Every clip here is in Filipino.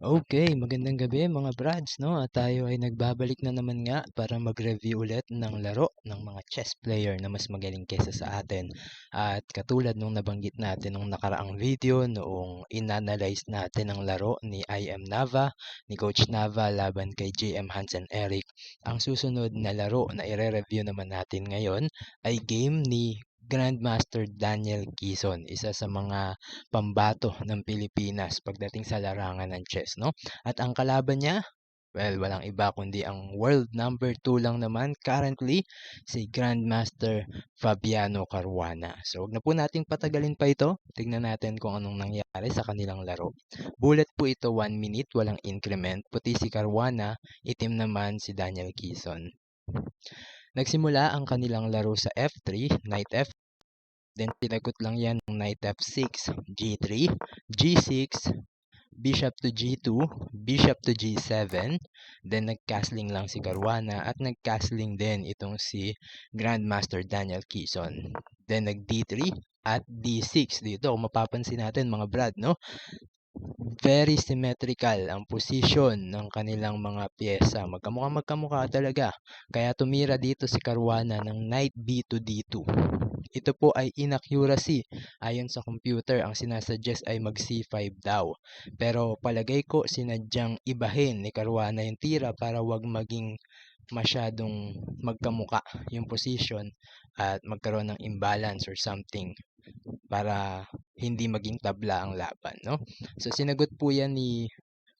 Okay, magandang gabi mga brads, 'no? At tayo ay nagbabalik na naman nga para mag-review ulit ng laro ng mga chess player na mas magaling kaysa sa atin. At katulad nung nabanggit natin nung nakaraang video noong inanalyze natin ang laro ni IM Nava, ni Coach Nava laban kay JM Hansen Eric. Ang susunod na laro na ire-review naman natin ngayon ay game ni Grandmaster Daniel Quezon, isa sa mga pambato ng Pilipinas pagdating sa larangan ng chess, no? At ang kalaban niya, well, walang iba kundi ang world number 2 lang naman currently, si Grandmaster Fabiano Caruana. So, wag na po nating patagalin pa ito. Tignan natin kung anong nangyari sa kanilang laro. Bullet po ito 1 minute, walang increment. Puti si Caruana, itim naman si Daniel Quezon. Nagsimula ang kanilang laro sa F3, Knight F, then sinagot lang yan ng Knight F6, G3, G6, Bishop to G2, Bishop to G7, then nag-castling lang si Caruana at nag-castling din itong si Grandmaster Daniel Quezon. Then nag-D3 at D6. Dito kung mapapansin natin mga brad, no? Very symmetrical ang position ng kanilang mga pyesa. Magkamukha talaga. Kaya tumira dito si Caruana ng Knight B to D2. Ito po ay inaccuracy. Ayon sa computer, ang sinasuggest ay mag C5 daw. Pero palagay ko sinadyang ibahin ni Caruana yung tira para wag maging masyadong magkamuka yung position at magkaroon ng imbalance or something para hindi maging tabla ang laban, no? So sinagot po yan ni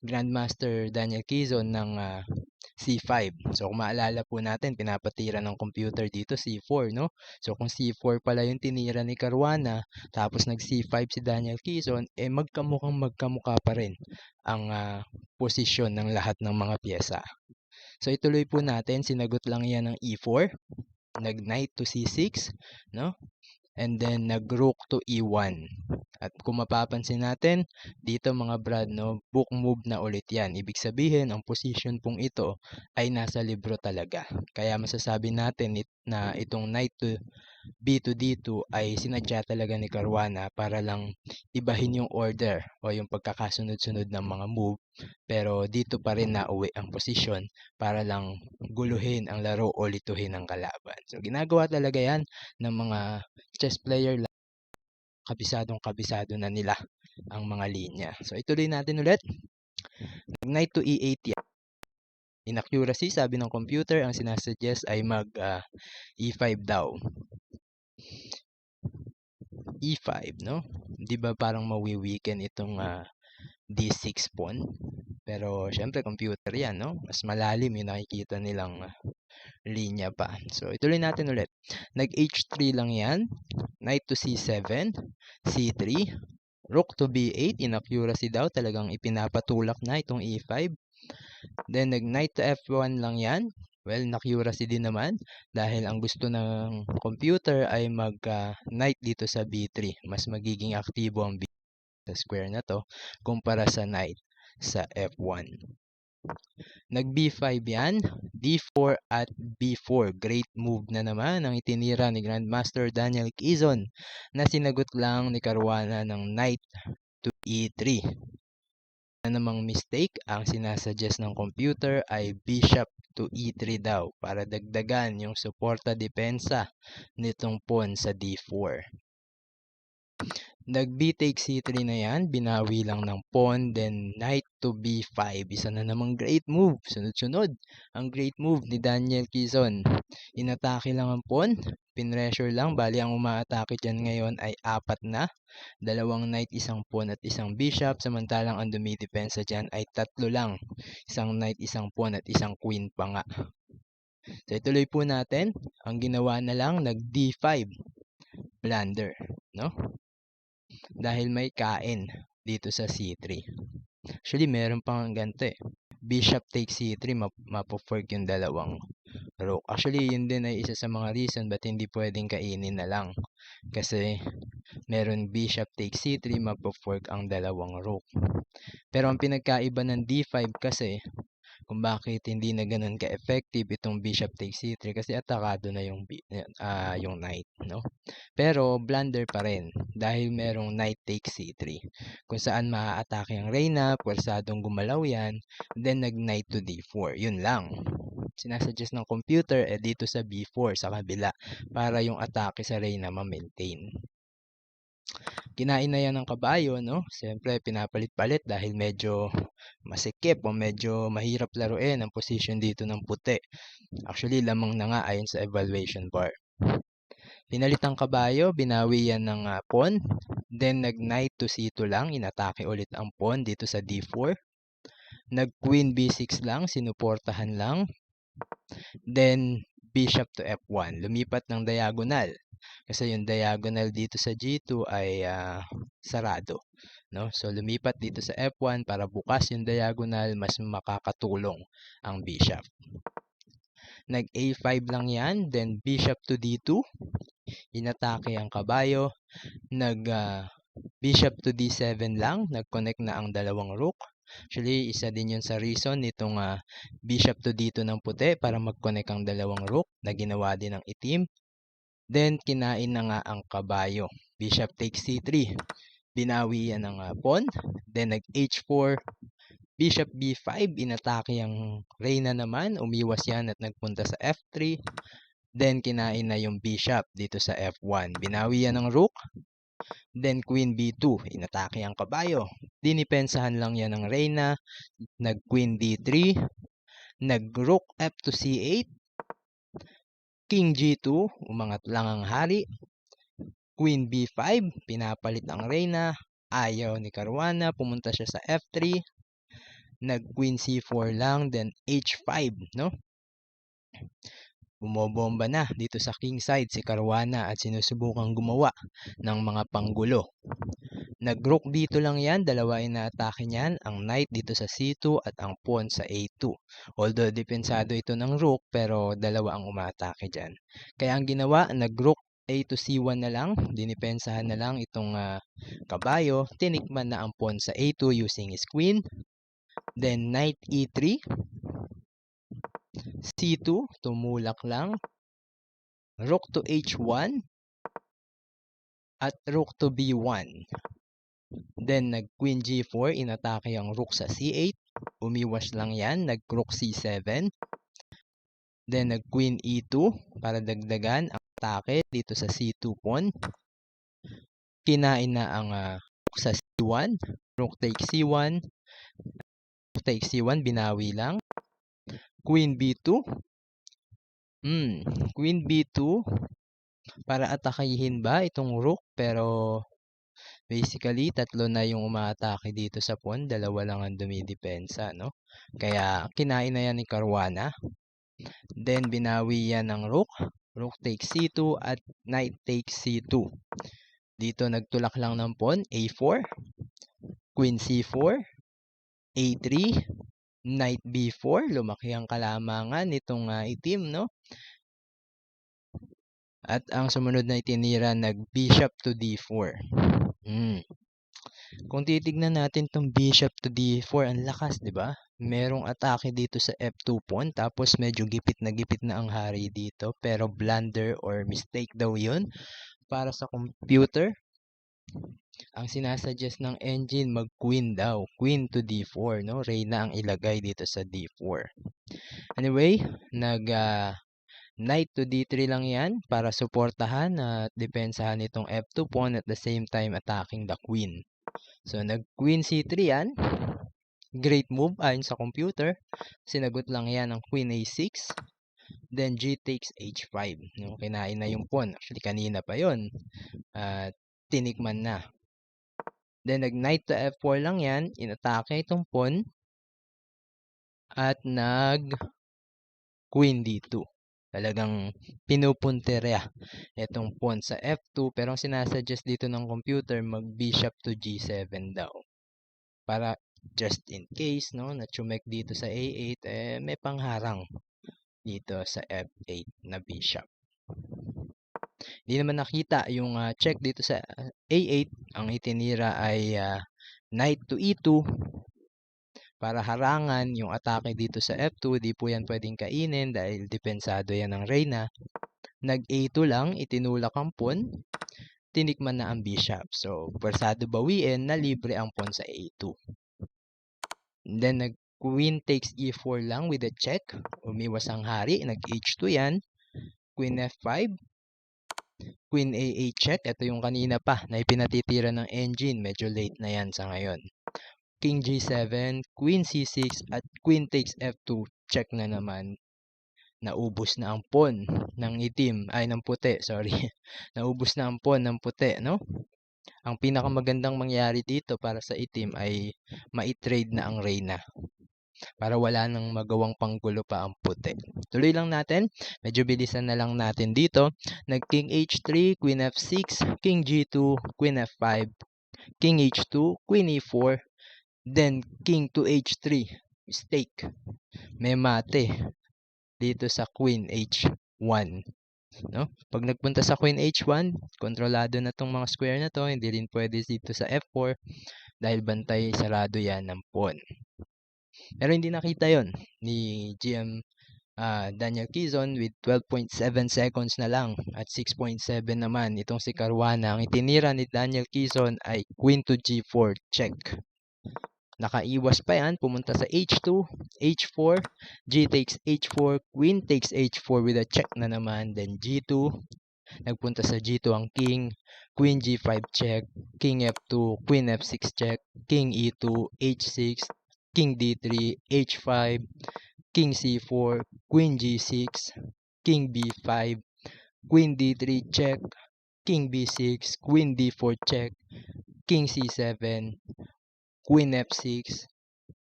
Grandmaster Daniel Quezon ng C5. So kung maalala po natin, pinapatira ng computer dito C4, no? So kung C4 pala yung tinira ni Caruana, tapos nag C5 si Daniel Quezon, magkamukhang magkamukha pa rin ang posisyon ng lahat ng mga pyesa. So ituloy po natin, sinagot lang yan ng E4, nag Knight to C6, no? And then nag-rook to E1. At kung mapapansin natin, dito mga brad, no, book move na ulit yan. Ibig sabihin, ang position pong ito ay nasa libro talaga. Kaya masasabi natin na itong Knight to B to D2 ay sinadya talaga ni Caruana para lang ibahin yung order o yung pagkakasunod-sunod ng mga move. Pero dito pa rin nauwi ang posisyon para lang guluhin ang laro o lituhin ang kalaban. So ginagawa talaga yan ng mga chess player, kabisado na nila ang mga linya. So ituloy natin ulit. Knight to E8 yan. Inaccuracy, sabi ng computer, ang sinasuggest ay mag E5 daw. E5, no? 'Di ba parang mawi-weaken itong D6 pawn? Pero syempre computer 'yan, no? Mas malalim yung nakikita nilang linya pa. So ituloy natin ulit. Nag H3 lang 'yan. Knight to C7, C3, Rook to B8, inaccuracy daw, talagang ipinapatulak na itong E5. Then nag Knight to F1 lang 'yan. Well, inaccuracy din naman dahil ang gusto ng computer ay mag Knight dito sa B3. Mas magiging aktibo ang B sa square na to kumpara sa Knight sa F1. Nag B5 yan, D4 at B4. Great move na naman ang itinira ni Grandmaster Daniel Quezon na sinagot lang ni Caruana ng Knight to E3. Na namang mistake, ang sinasuggest ng computer ay Bishop to E3 daw para dagdagan yung suporta depensa nitong pawn sa D4. Nag B take C3 na yan, binawi lang ng pawn, then Knight to B5. Isa na namang great move, sunod-sunod. Ang great move ni Daniel Quezon. Inatake lang ang pawn, pinressure lang, bali ang umaatake dyan ngayon ay 4 na. 2 knight, isang pawn at isang bishop, samantalang ang dumidepensa dyan ay 3 lang. Isang knight, isang pawn at isang queen pa nga. So ituloy po natin, ang ginawa na lang, nag D5. Blunder, no? Dahil may kain dito sa C3. Actually, meron pang ganito eh. Bishop takes C3, mapo-fork yung dalawang rook. Actually, yun din ay isa sa mga reason ba't hindi pwedeng kainin na lang. Kasi meron bishop takes C3, mapo-fork ang dalawang rook. Pero ang pinagkaiba ng D5 kasi, kung bakit hindi na gano'n ka-effective itong bishop takes c3 kasi atakado na yung knight, no? Pero blunder pa rin dahil merong knight takes c3 kung saan maaatake ang reyna, pwersadong gumalaw yan, then nag-knight to d4. Yun lang. Sinasuggest ng computer dito sa b4 sa kabila para yung atake sa reyna ma-maintain. Kinain na yan ng kabayo, no? Siyempre, pinapalit-palit dahil medyo masikip o medyo mahirap laruin ang position dito ng puti. Actually, lamang na nga ayon sa evaluation bar. Pinalit ang kabayo, binawi yan ng pawn. Then, nag-knight to c2 lang, inatake ulit ang pawn dito sa d4. Nag-queen b6 lang, sinuportahan lang. Then, bishop to f1, lumipat ng diagonal. Kasi yung diagonal dito sa G2 ay sarado, no? So lumipat dito sa F1 para bukas yung diagonal, mas makakatulong ang bishop. Nag A5 lang yan, then bishop to D2, inatake ang kabayo. Nag bishop to D7 lang, nag-connect na ang dalawang rook. Actually, isa din yun sa reason nitong bishop to D2 ng puti para mag-connect ang dalawang rook na ginawa din ng itim. Then, kinain na nga ang kabayo. Bishop takes c3. Binawi yan ng pawn. Then, nag-h4. Bishop b5. Inatake ang reyna naman. Umiwas yan at nagpunta sa f3. Then, kinain na yung bishop dito sa f1. Binawi yan ng rook. Then, queen b2. Inatake ang kabayo. Dinipensahan lang yan ng reyna. Nag-queen d3. Nag-rook f to c8. King G2, umangat lang ang hari. Queen B5, pinapalit ang reyna. Ayaw ni Caruana, pumunta siya sa F3. Nag-Queen C4 lang, then H5, no? Bumobomba na dito sa king side si Caruana at sinusubukang gumawa ng mga panggulo. Nag-rook dito lang yan, dalawa inaatake niyan, ang knight dito sa C2 at ang pawn sa A2. Although depensado ito ng rook, pero dalawa ang umaatake dyan. Kaya ang ginawa, nag-rook A to C1 na lang, dinipensahan na lang itong kabayo, tinikman na ang pawn sa A2 using his queen. Then knight E3, C2, tumulak lang, rook to H1, at rook to B1. Then, nag-queen G4, inatake ang rook sa C8. Umiwas lang yan, nag-rook C7. Then, nag-queen E2 para dagdagan ang atake dito sa C2 pawn. Kinain na ang rook sa C1. Rook take C1. Rook take C1, binawi lang. Queen B2. Queen B2 para atakihin ba itong rook, pero basically, tatlo na yung umaatake dito sa pawn, dalawa lang ang dumidepensa, no? Kaya, kinain na yan ni Caruana. Then, binawi yan ng rook. Rook takes C2 at knight takes C2. Dito, nagtulak lang ng pawn, A4, Queen C4, A3, Knight B4. Lumaki ang kalamangan nitong itim, no? At ang sumunod na itinira, nag-bishop to D4. Kung titignan natin tong bishop to D4, ang lakas, di ba? Merong atake dito sa F2 pawn, tapos medyo gipit na ang hari dito, pero blunder or mistake daw yun para sa computer. Ang sinasuggest ng engine, mag-queen daw. Queen to D4, no? Reyna ang ilagay dito sa D4. Anyway, knight to D3 lang yan para suportahan at depensahan itong F2 pawn at the same time attacking the queen. So, nag-queen C3 yan. Great move ayon sa computer. Sinagot lang yan ng queen A6. Then, G takes H5. No? Kinain na yung pawn. Actually, kanina pa yon. Tinikman na. Then, nag-knight to F4 lang yan. Inatake itong pawn. At nag-queen D2. Talagang pinupunterya itong pawn sa F2. Pero ang sinasuggest dito ng computer, mag-bishop to G7 daw. Para just in case, no, na chumek dito sa A8, may pangharang dito sa F8 na bishop. Hindi naman nakita yung check dito sa A8. Ang itinira ay knight to E2. para harangan yung atake dito sa F2. Di po yan pwedeng kainin dahil depensado yan ng reyna. Nag A2 lang, itinulak ang pawn, tinikman na ang bishop. So, pwersado bawiin na libre ang pawn sa A2. And then, nag queen takes E4 lang with a check. Umiwas ang hari, nag H2 yan. Queen F5. Queen A8 check. Ito yung kanina pa na ipinatitira ng engine. Medyo late na yan sa ngayon. King G7, Queen C6, at Queen takes F2. Check na naman. Naubos na ang pawn ng itim. Ay, ng puti. Sorry. Naubos na ang pawn ng puti, no? Ang pinakamagandang mangyari dito para sa itim ay maitrade na ang reyna. Para wala nang magawang panggulo pa ang puti. Tuloy lang natin. Medyo bilisan na lang natin dito. Nag King H3, Queen F6, King G2, Queen F5, King H2, Queen E4, then King to H3. Mistake. May mate dito sa Queen H1. No? Pag nagpunta sa Queen H1, kontrolado na tong mga square na to. Hindi rin pwede dito sa F4 dahil bantay sarado yan ng pawn. Pero hindi nakita yon ni GM Daniel Quezon with 12.7 seconds na lang at 6.7 naman itong si Caruana. Ang itinira ni Daniel Quezon ay Queen to G4 check. Nakaiwas pa yan, pumunta sa H2, H4, G takes H4, Queen takes H4 with a check na naman, then G2, nagpunta sa G2 ang King, Queen G5 check, King F2, Queen F6 check, King E2, H6, King D3, H5, King C4, Queen G6, King B5, Queen D3 check, King B6, Queen D4 check, King C7, Queen F6,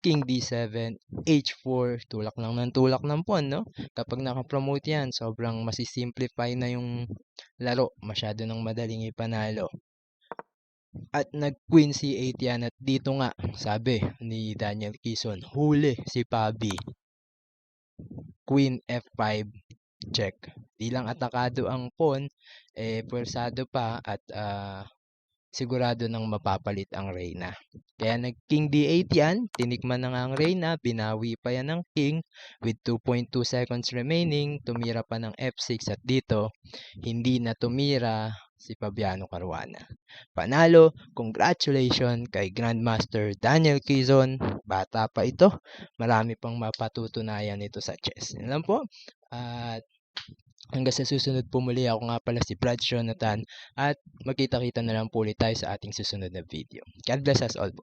King D7, H4, tulak lang ng tulak ng pawn, no? Kapag nakapromote yan, sobrang masisimplify na yung laro. Masyado nang madaling ipanalo. At nag-Queen C8 yan at dito nga, sabi ni Daniel Quezon, huli si Pabi. Queen F5, check. Di lang atakado ang pawn, pwersado pa at sigurado nang mapapalit ang reyna. Kaya nag-King D8 yan, tinikman na nga ang reyna, binawi pa yan ng king with 2.2 seconds remaining, tumira pa ng F6 at dito, hindi na tumira si Fabiano Caruana. Panalo, congratulations kay Grandmaster Daniel Quezon. Bata pa ito, marami pang mapatutunayan ito sa chess. Yan lang po. At hanggang sa susunod po muli, ako nga pala si Brad Jonathan at magkita-kita na lang po ulit tayo sa ating susunod na video. God bless us all po.